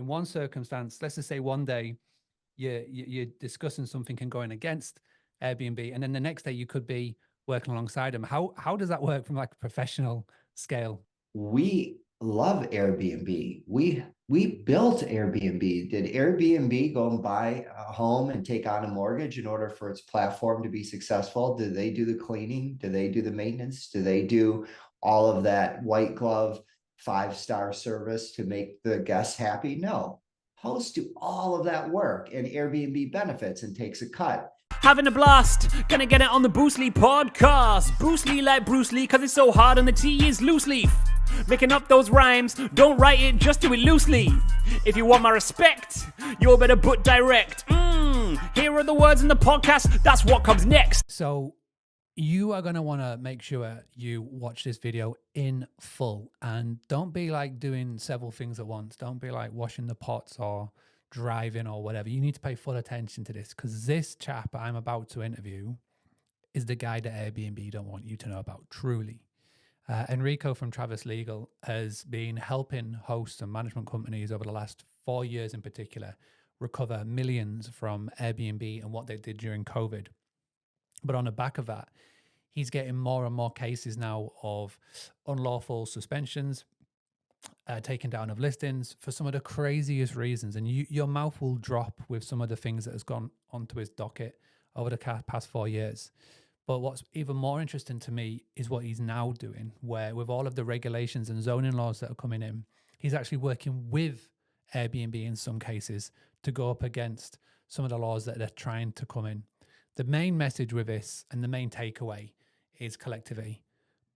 in one circumstance, let's just say one day you're discussing something and going against Airbnb, and then the next day you could be working alongside them. How does that work from like a professional scale? We love Airbnb. We built Airbnb. Did Airbnb go and buy a home and take on a mortgage in order for its platform to be successful? Do they do the cleaning? Do they do the maintenance? Do they do all of that white glove 5-star service to make the guests happy? No. Hosts do all of that work, and Airbnb benefits and takes a cut. Having a blast, gonna get it on the Bruce Lee podcast. Bruce Lee like Bruce Lee, cause it's so hard and the T is loose leaf. Making up those rhymes, don't write it, just do it loosely. If you want my respect, you better put direct. Here are the words in the podcast, that's what comes next. So you are going to want to make sure you watch this video in full, and don't be like doing several things at once. Don't be like washing the pots or driving or whatever. You need to pay full attention to this, because this chap I'm about to interview is the guy that Airbnb don't want you to know about, truly. Enrico from Travis Legal has been helping hosts and management companies over the last 4 years in particular recover millions from Airbnb and what they did during COVID. But on the back of that, he's getting more and more cases now of unlawful suspensions, taken down of listings for some of the craziest reasons. And your mouth will drop with some of the things that has gone onto his docket over the past 4 years. But what's even more interesting to me is what he's now doing, where with all of the regulations and zoning laws that are coming in, he's actually working with Airbnb in some cases to go up against some of the laws that they're trying to come in. The main message with this and the main takeaway is collectivity.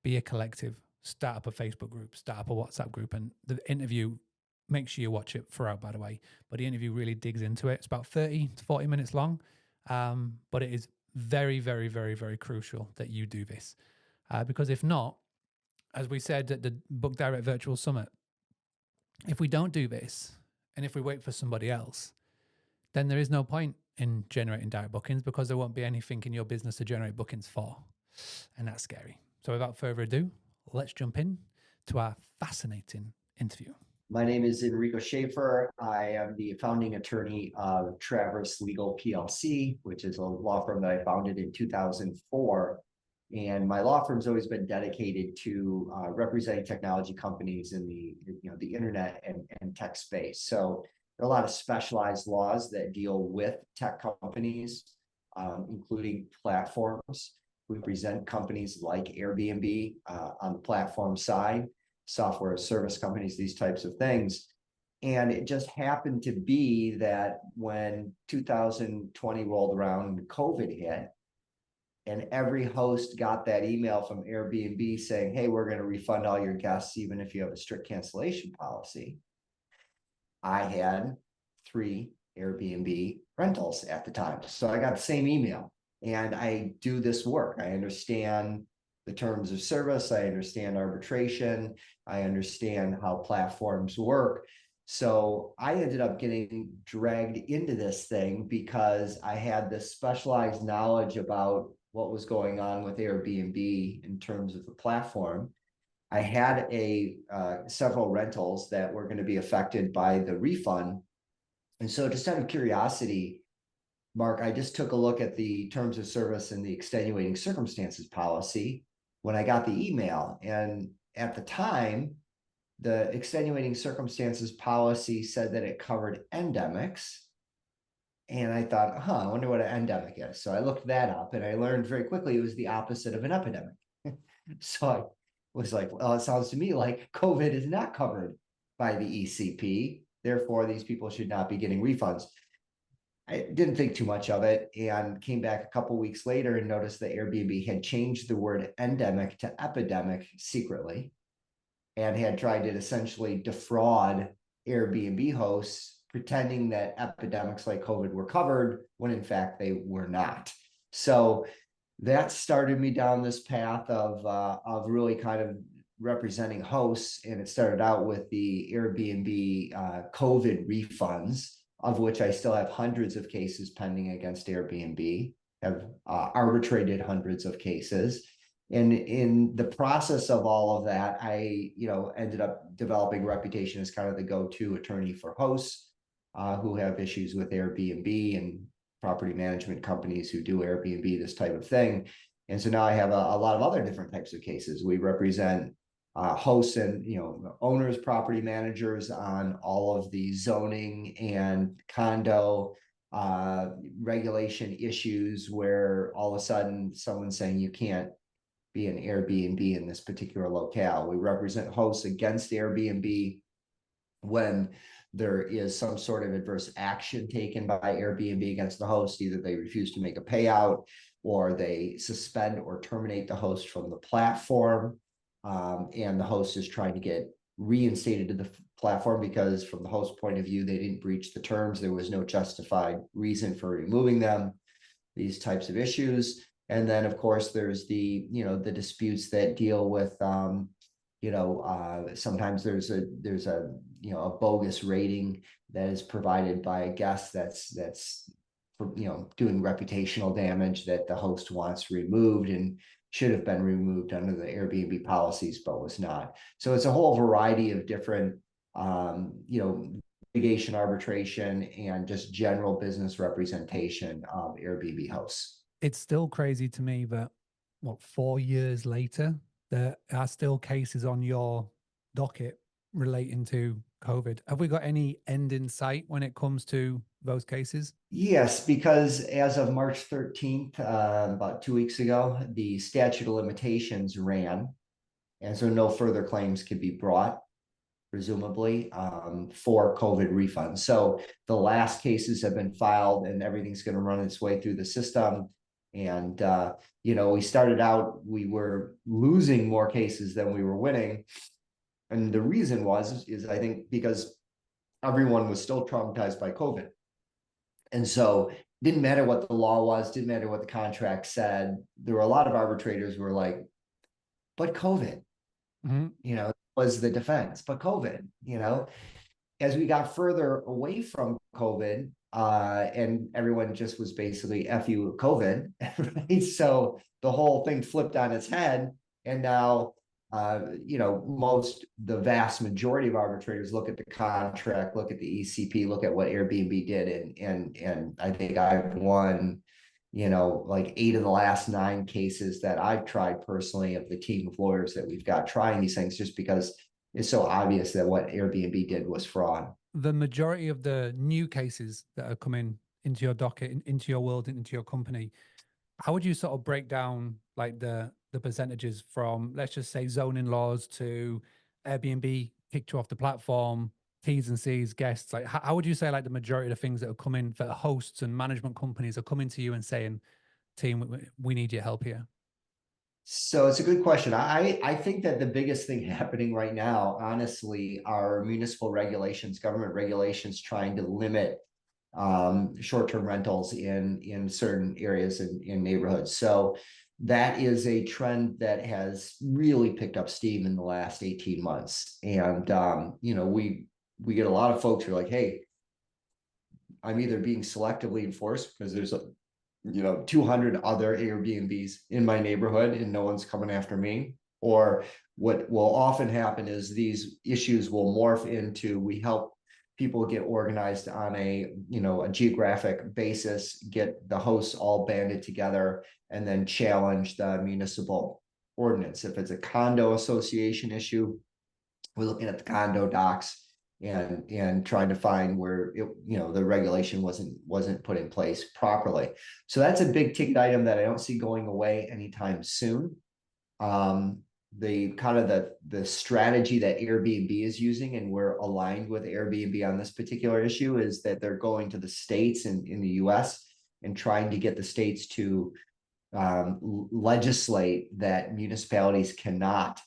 Be a collective. Start up a Facebook group, start up a WhatsApp group. And the interview, make sure you watch it throughout, by the way. But the interview really digs into it. It's about 30 to 40 minutes long. But it is very, very, very, very crucial that you do this. Because if not, as we said at the Book Direct Virtual Summit, if we don't do this, and if we wait for somebody else, then there is no point in generating direct bookings, because there won't be anything in your business to generate bookings for. And that's scary. So without further ado, let's jump in to our fascinating interview. My name is Enrico Schaeffer. I am the founding attorney of Travis Legal PLC, which is a law firm that I founded in 2004. And my law firm's always been dedicated to representing technology companies in the internet and tech space. So there are a lot of specialized laws that deal with tech companies, including platforms. We present companies like Airbnb on the platform side, software service companies, these types of things. And it just happened to be that when 2020 rolled around, COVID hit, and every host got that email from Airbnb saying, hey, we're going to refund all your guests, even if you have a strict cancellation policy. I had 3 Airbnb rentals at the time. So I got the same email, and I do this work. I understand the terms of service. I understand arbitration. I understand how platforms work. So I ended up getting dragged into this thing because I had this specialized knowledge about what was going on with Airbnb in terms of the platform. I had several rentals that were going to be affected by the refund. And so just out of curiosity, Mark, I just took a look at the terms of service and the extenuating circumstances policy when I got the email. And at the time, the extenuating circumstances policy said that it covered endemics. And I thought, I wonder what an endemic is. So I looked that up, and I learned very quickly it was the opposite of an epidemic. So I was like, well, it sounds to me like COVID is not covered by the ECP. Therefore, these people should not be getting refunds. I didn't think too much of it, and came back a couple of weeks later and noticed that Airbnb had changed the word endemic to epidemic secretly, and had tried to essentially defraud Airbnb hosts, pretending that epidemics like COVID were covered when in fact they were not. So that started me down this path of really kind of representing hosts. And it started out with the Airbnb COVID refunds, of which I still have hundreds of cases pending against Airbnb, have arbitrated hundreds of cases. And in the process of all of that, I, ended up developing a reputation as kind of the go-to attorney for hosts who have issues with Airbnb and property management companies who do Airbnb, this type of thing. And so now I have a lot of other different types of cases. We represent hosts and owners, property managers on all of the zoning and condo regulation issues where all of a sudden someone's saying you can't be an Airbnb in this particular locale. We represent hosts against Airbnb when there is some sort of adverse action taken by Airbnb against the host. Either they refuse to make a payout or they suspend or terminate the host from the platform. And the host is trying to get reinstated to the platform because from the host point of view, they didn't breach the terms. There was no justified reason for removing them, these types of issues. And then, of course, there's the disputes that deal with, sometimes there's a bogus rating that is provided by a guest that's doing reputational damage that the host wants removed and should have been removed under the Airbnb policies, but was not. So it's a whole variety of different, litigation, arbitration, and just general business representation of Airbnb hosts. It's still crazy to me that, 4 years later, there are still cases on your docket relating to COVID. Have we got any end in sight when it comes to those cases? Yes, because as of March 13th, about 2 weeks ago, the statute of limitations ran. And so no further claims could be brought, presumably, for COVID refunds. So the last cases have been filed and everything's going to run its way through the system. And, we started out, we were losing more cases than we were winning. And the reason is I think because everyone was still traumatized by COVID. And so didn't matter what the law was, didn't matter what the contract said. There were a lot of arbitrators who were like, but COVID, was the defense, but COVID, as we got further away from COVID, and everyone just was basically F you COVID, right? So the whole thing flipped on its head. And now, the vast majority of arbitrators look at the contract, look at the ECP, look at what Airbnb did. And I think I've won, like 8 of the last 9 cases that I've tried personally of the team of lawyers that we've got trying these things, just because it's so obvious that what Airbnb did was fraud. The majority of the new cases that are coming into your docket, into your world, into your company, how would you sort of break down like the percentages from, let's just say, zoning laws to Airbnb kicked you off the platform, T's and C's, guests? Like, how would you say like the majority of the things that are coming, that hosts and management companies are coming to you and saying, team, we need your help here? So it's a good question. I think that the biggest thing happening right now, honestly, are municipal regulations, government regulations trying to limit short-term rentals in certain areas in neighborhoods. So that is a trend that has really picked up steam in the last 18 months. And, we get a lot of folks who are like, hey, I'm either being selectively enforced because there's 200 other Airbnbs in my neighborhood and no one's coming after me. Or what will often happen is these issues will morph into, we help people get organized on a geographic basis, get the hosts all banded together, and then challenge the municipal ordinance. If it's a condo association issue, we're looking at the condo docs and trying to find where the regulation wasn't put in place properly. So that's a big ticket item that I don't see going away anytime soon. The kind of the strategy that Airbnb is using, and we're aligned with Airbnb on this particular issue, is that they're going to the states in the US and trying to get the states to legislate that municipalities cannot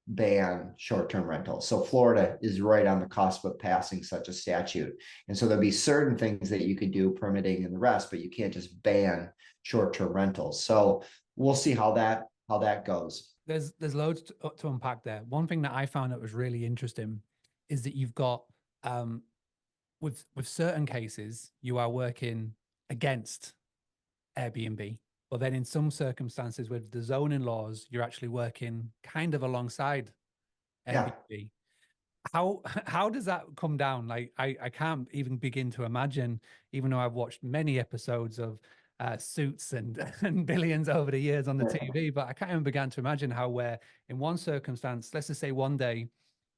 ban short-term rentals. So Florida is right on the cusp of passing such a statute. And so there'll be certain things that you could do, permitting and the rest, but you can't just ban short-term rentals. So we'll see how that goes. There's loads to unpack there. One thing that I found that was really interesting is that you've got with certain cases, you are working against Airbnb But then in some circumstances with the zoning laws, you're actually working kind of alongside Yeah. Airbnb. How does that come down? Like I can't even begin to imagine, even though I've watched many episodes of Suits and and Billions over the years on the TV, but I can't even begin to imagine how where in one circumstance, let's just say one day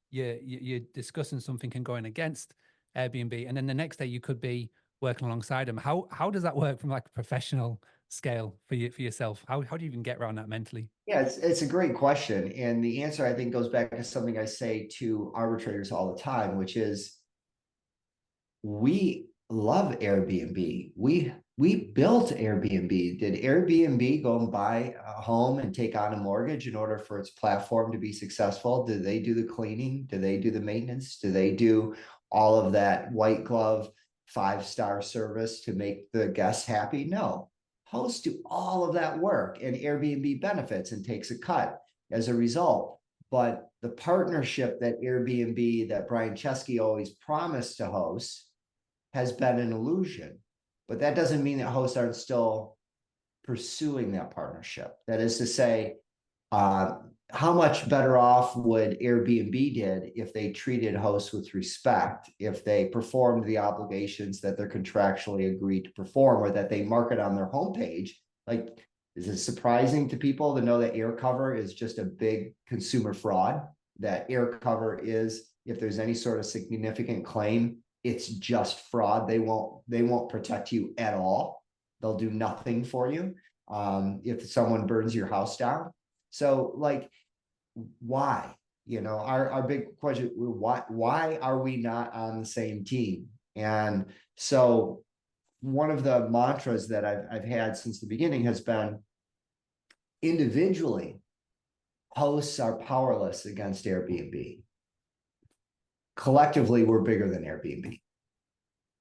you're discussing something and going against Airbnb, and then the next day you could be working alongside them. How does that work from like a professional scale for you for yourself? How do you even get around that mentally? Yeah, it's a great question. And the answer, I think, goes back to something I say to arbitrators all the time, which is we love Airbnb. We built Airbnb. Did Airbnb go and buy a home and take on a mortgage in order for its platform to be successful? Do they do the cleaning? Do they do the maintenance? Do they do all of that white glove 5-star service to make the guests happy? No. Hosts do all of that work, and Airbnb benefits and takes a cut as a result. But the partnership that Airbnb, that Brian Chesky always promised to hosts, has been an illusion. But that doesn't mean that hosts aren't still pursuing that partnership. That is to say, how much better off would Airbnb did if they treated hosts with respect, if they performed the obligations that they're contractually agreed to perform, or that they market on their homepage? Like, is it surprising to people to know that air cover is just a big consumer fraud? That air cover is, if there's any sort of significant claim, it's just fraud. They won't protect you at all. They'll do nothing for you if someone burns your house down. So, like, why? Our big question: why are we not on the same team? And so, one of the mantras that I've had since the beginning has been, individually, hosts are powerless against Airbnb. Collectively, we're bigger than Airbnb.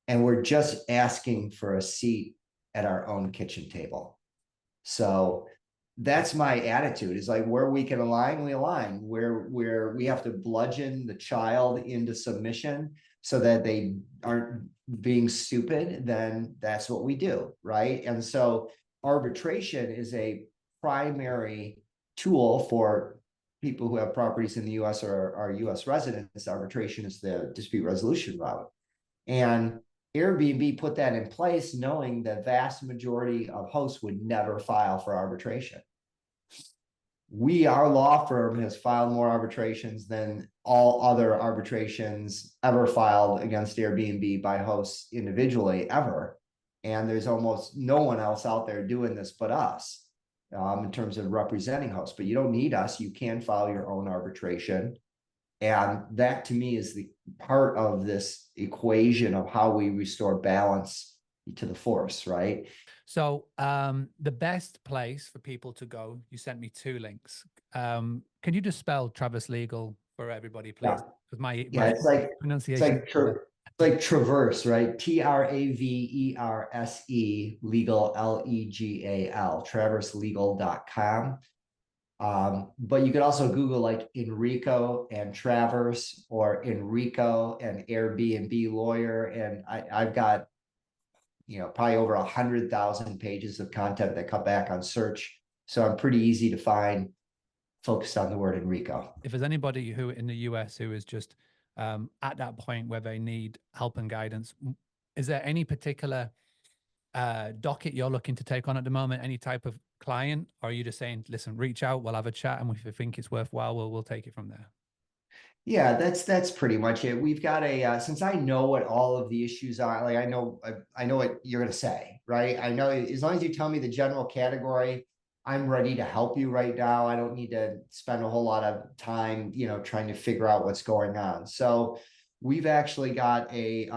And we're just asking for a seat at our own kitchen table. So that's my attitude, is like, where we can align, we align. Where we have to bludgeon the child into submission so that they aren't being stupid, then that's what we do, right? And so arbitration is a primary tool for people who have properties in the US or are US residents. Arbitration is the dispute resolution route. And Airbnb put that in place knowing the vast majority of hosts would never file for arbitration. Our law firm, has filed more arbitrations than all other arbitrations ever filed against Airbnb by hosts individually ever. And there's almost no one else out there doing this but us. In terms of representing hosts, but you don't need us. You can file your own arbitration. And that, to me, is the part of this equation of how we restore balance to the force, right? So the best place for people to go, you sent me 2 links. Can you just spell Traverse Legal for everybody, please? Because my it's like pronunciation. it's like traverse, right? TRAVERSE, legal, LEGAL, traverselegal.com. But you could also Google like Enrico and Traverse, or Enrico and Airbnb lawyer. And I've got, probably over 100,000 pages of content that come back on search. So I'm pretty easy to find, focused on the word Enrico. If there's anybody who in the US who is just at that point where they need help and guidance, is there any particular docket you're looking to take on at the moment? Any type of client? Or are you just saying, listen, reach out, we'll have a chat, and if you think it's worthwhile, we'll take it from there? Yeah, that's pretty much it. We've got since I know what all of the issues are, like I know what you're going to say, right? I know, as long as you tell me the general category, I'm ready to help you right now. I don't need to spend a whole lot of time, trying to figure out what's going on. So we've actually got a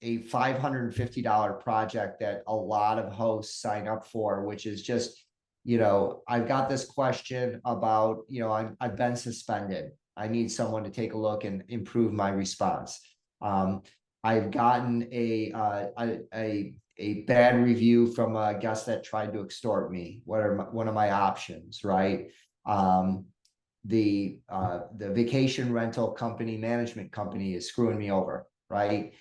$550 project that a lot of hosts sign up for, which is just, I've got this question about, I've been suspended. I need someone to take a look and improve my response. I've gotten a bad review from a guest that tried to extort me. What are one of my options, right? The vacation rental company, management company, is screwing me over, right?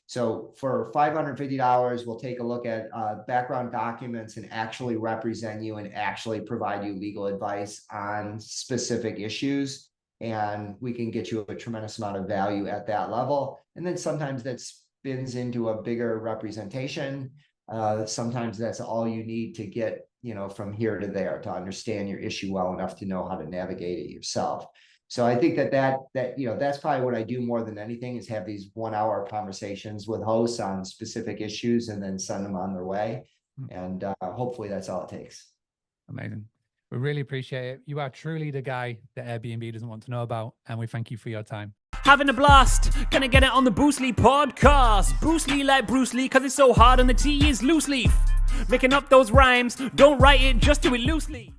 So for $550, we'll take a look at background documents and actually represent you and actually provide you legal advice on specific issues. And we can get you a tremendous amount of value at that level. And then sometimes that spins into a bigger representation. Sometimes that's all you need to get, from here to there to understand your issue well enough to know how to navigate it yourself. So I think that's probably what I do more than anything, is have these 1-hour conversations with hosts on specific issues and then send them on their way. And hopefully that's all it takes. Amazing. We really appreciate it. You are truly the guy that Airbnb doesn't want to know about, and we thank you for your time. Having a blast, gonna get it on the Boostly podcast. Boostly like Bruce Lee, cause it's so hard and the T is loose leaf. Making up those rhymes, don't write it, just do it loosely.